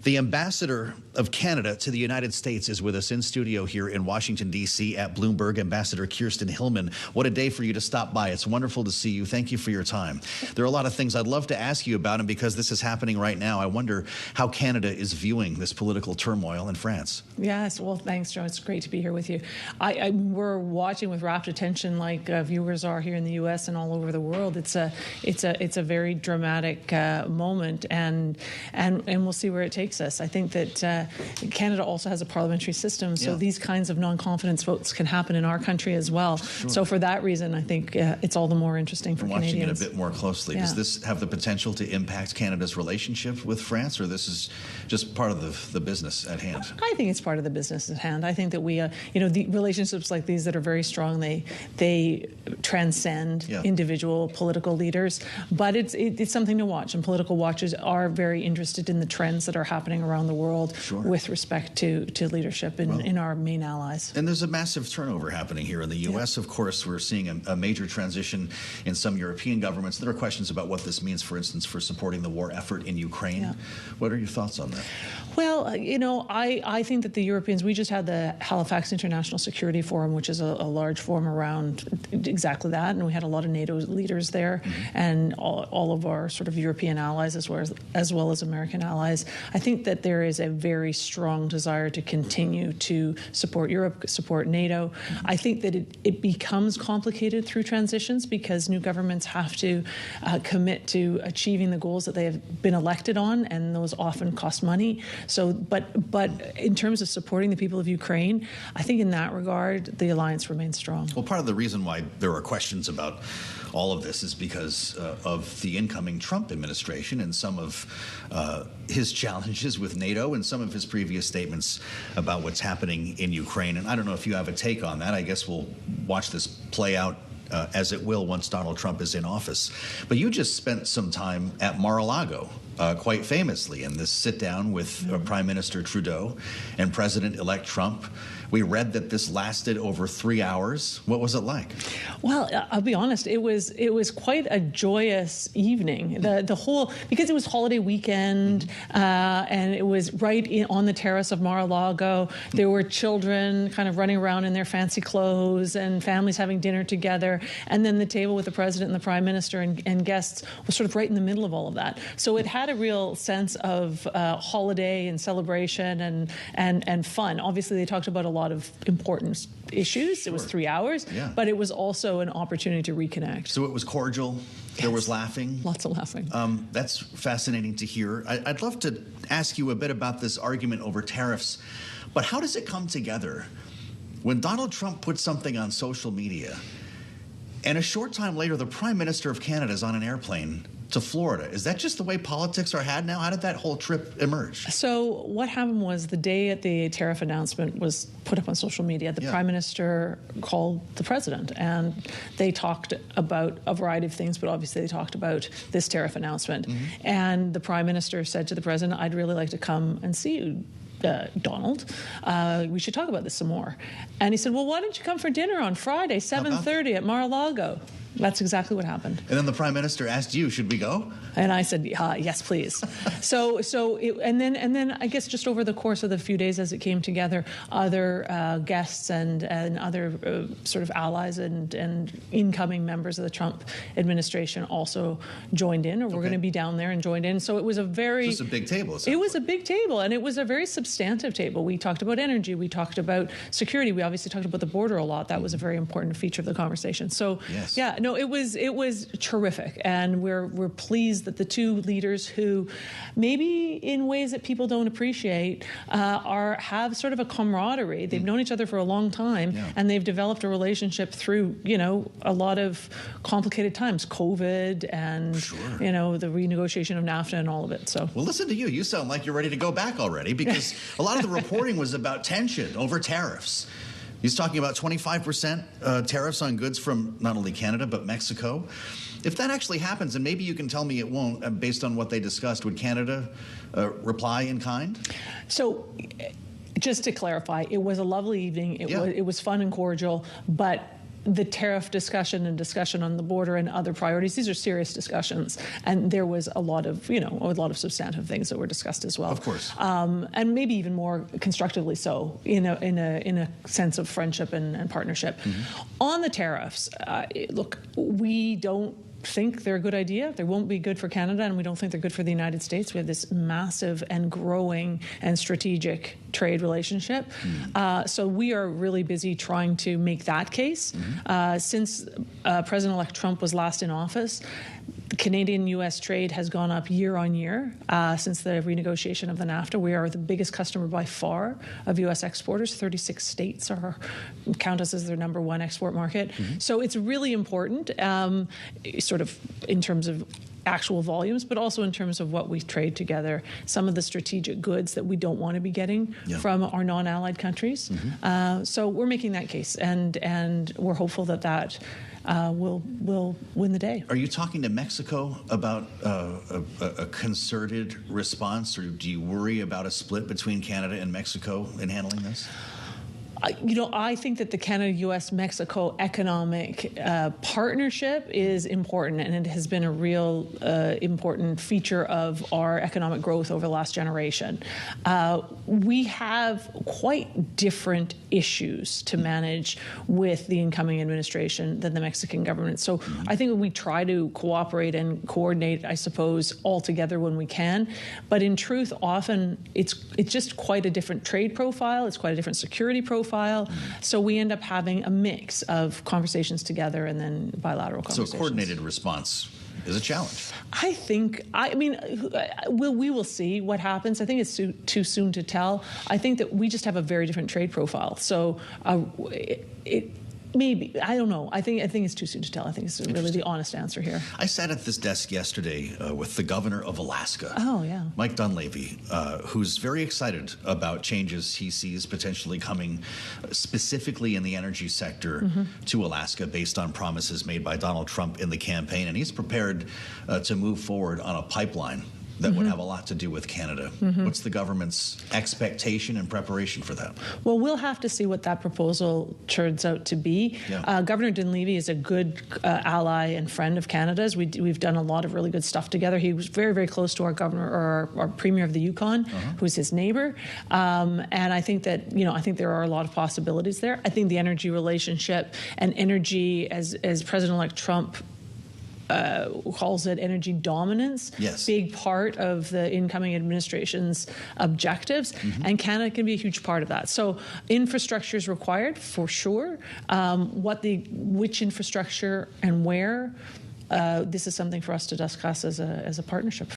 The ambassador of Canada to the United States is with us in studio here in Washington, D.C. at Bloomberg, Ambassador Kirsten Hillman. What a day for you to stop by. It's wonderful to see you. Thank you for your time. There are a lot of things I'd love to ask you about, and because this is happening right now, I wonder how Canada is viewing this political turmoil in France. Yes, well, thanks, Joe. It's great to be here with you. We're watching with rapt attention, like viewers are here in the U.S. and all over the world. It's a very dramatic moment, and we'll see where it takes us. I think that Canada also has a parliamentary system, so these kinds of non-confidence votes can happen in our country as well. Sure. So for that reason, I think it's all the more interesting for Canadians. Watching it a bit more closely, does this have the potential to impact Canada's relationship with France, or this is just part of the business at hand? I think it's part of the business at hand. I think that we, the relationships like these that are very strong, they transcend individual political leaders, but it's something to watch, and political watchers are very interested in the trends that are happening around the world with respect to leadership in our main allies. And there's a massive turnover happening here in the U.S. Of course, we're seeing a major transition in some European governments. There are questions about what this means, for instance, for supporting the war effort in Ukraine. What are your thoughts on that? Well, I think that the Europeans, we just had the Halifax International Security Forum, which is a large forum around exactly that, and we had a lot of NATO leaders there, and all of our sort of European allies as well as American allies. I think that there is a very strong desire to continue to support Europe, support NATO. I think that it becomes complicated through transitions because new governments have to commit to achieving the goals that they have been elected on, and those often cost money. So, but in terms of supporting the people of Ukraine, I think in that regard, the alliance remains strong. Well, part of the reason why there are questions about all of this is because of the incoming Trump administration and some of his challenges with NATO and some of his previous statements about what's happening in Ukraine. And I don't know if you have a take on that. I guess we'll watch this play out as it will once Donald Trump is in office. But you just spent some time at Mar-a-Lago, quite famously, in this sit-down with Prime Minister Trudeau and President-elect Trump. We read that this lasted over 3 hours. What was it like? Well, I'll be honest. It was quite a joyous evening. The whole, because it was holiday weekend, and it was right on the terrace of Mar-a-Lago. There were children kind of running around in their fancy clothes, and families having dinner together. And then the table with the president and the prime minister and guests was sort of right in the middle of all of that. So it had a real sense of holiday and celebration and fun. Obviously, they talked about a lot of important issues. It was 3 hours, but it was also an opportunity to reconnect. So it was cordial. There was laughing. Lots of laughing. That's fascinating to hear. I'd love to ask you a bit about this argument over tariffs, but how does it come together when Donald Trump puts something on social media and a short time later the Prime Minister of Canada is on an airplane to Florida? Is that just the way politics are had now? How did that whole trip emerge? So what happened was the day the tariff announcement was put up on social media, the Prime Minister called the President, and they talked about a variety of things, but obviously they talked about this tariff announcement. And the Prime Minister said to the President, "I'd really like to come and see you, Donald. We should talk about this some more." And he said, "Well, why don't you come for dinner on Friday, 7:30 at Mar-a-Lago?" That's exactly what happened. And then the Prime Minister asked you, "Should we go?" And I said, "Yes, please." And then I guess just over the course of the few days as it came together, other guests and other sort of allies and incoming members of the Trump administration also joined in, or were going to be down there and joined in. So it was a very... It was a big table. It was a big table, and it was a very substantive table. We talked about energy. We talked about security. We obviously talked about the border a lot. That was a very important feature of the conversation. So, no, it was terrific, and we're pleased that the two leaders, who maybe in ways that people don't appreciate, have sort of a camaraderie. They've known each other for a long time, and they've developed a relationship through a lot of complicated times, COVID, and the renegotiation of NAFTA and all of it. So, well, listen to you. You sound like you're ready to go back already, because a lot of the reporting was about tension over tariffs. He's talking about 25% tariffs on goods from not only Canada, but Mexico. If that actually happens, and maybe you can tell me it won't, based on what they discussed, would Canada reply in kind? So, just to clarify, it was a lovely evening. It was fun and cordial, but the tariff discussion and discussion on the border and other priorities, these are serious discussions, and there was a lot of substantive things that were discussed as well. Of course, and maybe even more constructively so, in a sense of friendship and partnership. On the tariffs, look, we don't think they're a good idea. They won't be good for Canada, and we don't think they're good for the United States. We have this massive and growing and strategic trade relationship. So we are really busy trying to make that case. Since President-elect Trump was last in office, Canadian-U.S. trade has gone up year on year since the renegotiation of the NAFTA. We are the biggest customer by far of U.S. exporters. 36 states count us as their number one export market. So it's really important, sort of in terms of actual volumes, but also in terms of what we trade together, some of the strategic goods that we don't want to be getting from our non-allied countries. So we're making that case, and we're hopeful that will win the day. Are you talking to Mexico about a concerted response, or do you worry about a split between Canada and Mexico in handling this? I think that the Canada-U.S.-Mexico economic partnership is important, and it has been a real important feature of our economic growth over the last generation. We have quite different issues to manage with the incoming administration than the Mexican government. So I think we try to cooperate and coordinate, I suppose, all together when we can. But in truth, often it's just quite a different trade profile. It's quite a different security profile. So we end up having a mix of conversations together and then bilateral conversations. So a coordinated response is a challenge. We will see what happens. I think it's too soon to tell. I think that we just have a very different trade profile. So maybe, I don't know. I think it's too soon to tell. I think it's really the honest answer here. I sat at this desk yesterday with the governor of Alaska. Oh, yeah. Mike Dunleavy, who's very excited about changes he sees potentially coming specifically in the energy sector to Alaska based on promises made by Donald Trump in the campaign. And he's prepared to move forward on a pipeline that would have a lot to do with Canada. What's the government's expectation and preparation for that? Well, we'll have to see what that proposal turns out to be. Governor Dunleavy is a good ally and friend of Canada's. We've done a lot of really good stuff together. He was very, very close to our governor, or our premier of the Yukon, who's his neighbor. And I think that, I think there are a lot of possibilities there. I think the energy relationship and energy, as President-elect Trump calls it, energy dominance, big part of the incoming administration's objectives, and Canada can be a huge part of that. So infrastructure is required for sure. Which infrastructure and where, this is something for us to discuss as a partnership.